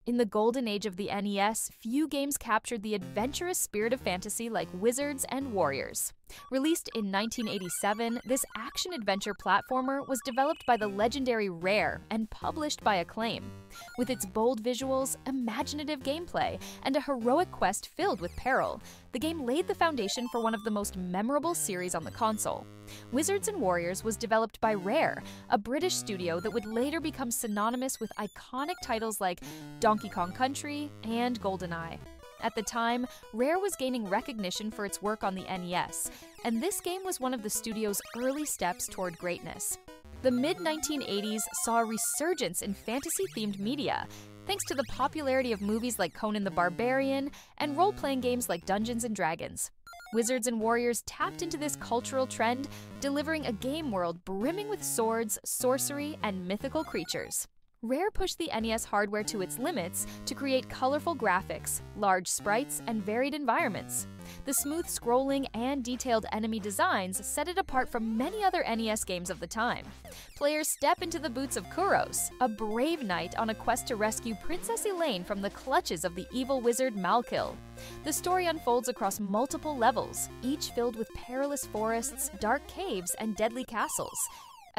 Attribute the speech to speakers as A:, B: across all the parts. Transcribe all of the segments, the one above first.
A: In the golden age of the NES, few games captured the adventurous spirit of fantasy like Wizards and Warriors. Released in 1987, this action-adventure platformer was developed by the legendary Rare and published by Acclaim. With its bold visuals, imaginative gameplay, and a heroic quest filled with peril, the game laid the foundation for one of the most memorable series on the console. Wizards and Warriors was developed by Rare, a British studio that would later become synonymous with iconic titles like Donkey Kong Country and GoldenEye. At the time, Rare was gaining recognition for its work on the NES, and this game was one of the studio's early steps toward greatness. The mid-1980s saw a resurgence in fantasy-themed media, thanks to the popularity of movies like Conan the Barbarian and role-playing games like Dungeons & Dragons. Wizards and Warriors tapped into this cultural trend, delivering a game world brimming with swords, sorcery, and mythical creatures. Rare pushed the NES hardware to its limits to create colorful graphics, large sprites, and varied environments. The smooth scrolling and detailed enemy designs set it apart from many other NES games of the time. Players step into the boots of Kuros, a brave knight on a quest to rescue Princess Elaine from the clutches of the evil wizard Malkil. The story unfolds across multiple levels, each filled with perilous forests, dark caves, and deadly castles.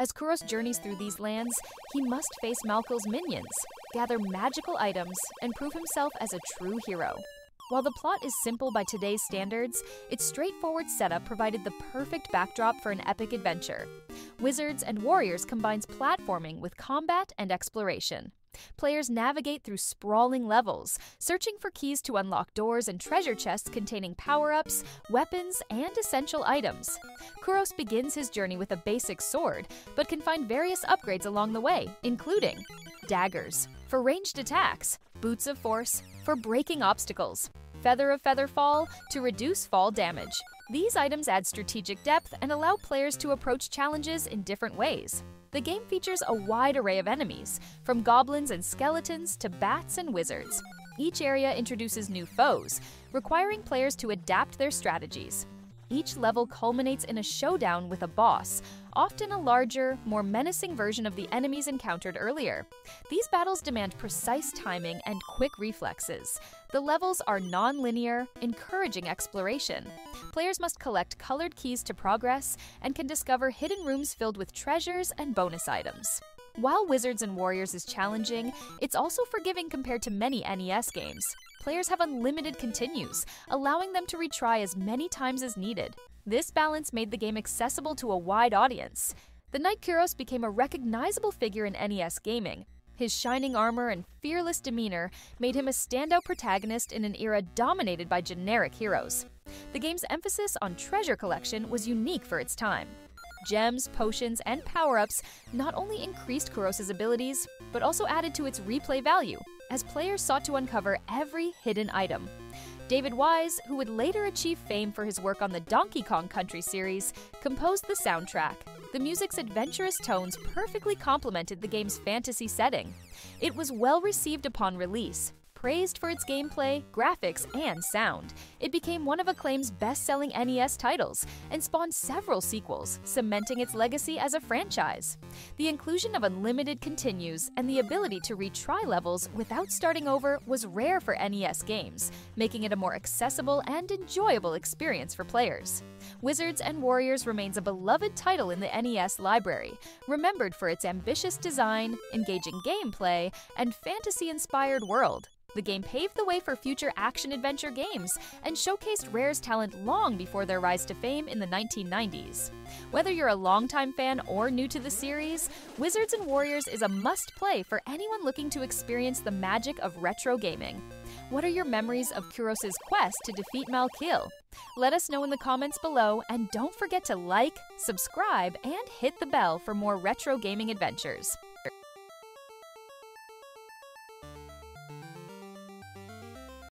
A: As Kuros journeys through these lands, he must face Malkil's minions, gather magical items, and prove himself as a true hero. While the plot is simple by today's standards, its straightforward setup provided the perfect backdrop for an epic adventure. Wizards and Warriors combines platforming with combat and exploration. Players navigate through sprawling levels, searching for keys to unlock doors and treasure chests containing power-ups, weapons, and essential items. Kuros begins his journey with a basic sword, but can find various upgrades along the way, including daggers for ranged attacks, boots of force for breaking obstacles, feather of featherfall to reduce fall damage. These items add strategic depth and allow players to approach challenges in different ways. The game features a wide array of enemies, from goblins and skeletons to bats and wizards. Each area introduces new foes, requiring players to adapt their strategies. Each level culminates in a showdown with a boss, often a larger, more menacing version of the enemies encountered earlier. These battles demand precise timing and quick reflexes. The levels are non-linear, encouraging exploration. Players must collect colored keys to progress and can discover hidden rooms filled with treasures and bonus items. While Wizards and Warriors is challenging, it's also forgiving compared to many NES games. Players have unlimited continues, allowing them to retry as many times as needed. This balance made the game accessible to a wide audience. The Knight Kuros became a recognizable figure in NES gaming. His shining armor and fearless demeanor made him a standout protagonist in an era dominated by generic heroes. The game's emphasis on treasure collection was unique for its time. Gems, potions, and power-ups not only increased Kuros' abilities, but also added to its replay value, as players sought to uncover every hidden item. David Wise, who would later achieve fame for his work on the Donkey Kong Country series, composed the soundtrack. The music's adventurous tones perfectly complemented the game's fantasy setting. It was well received upon release. Praised for its gameplay, graphics, and sound, it became one of Acclaim's best-selling NES titles and spawned several sequels, cementing its legacy as a franchise. The inclusion of unlimited continues and the ability to retry levels without starting over was rare for NES games, making it a more accessible and enjoyable experience for players. Wizards and Warriors remains a beloved title in the NES library, remembered for its ambitious design, engaging gameplay, and fantasy-inspired world. The game paved the way for future action-adventure games and showcased Rare's talent long before their rise to fame in the 1990s. Whether you're a longtime fan or new to the series, Wizards and Warriors is a must-play for anyone looking to experience the magic of retro gaming. What are your memories of Kuros' quest to defeat Malkil? Let us know in the comments below, and don't forget to like, subscribe, and hit the bell for more retro gaming adventures.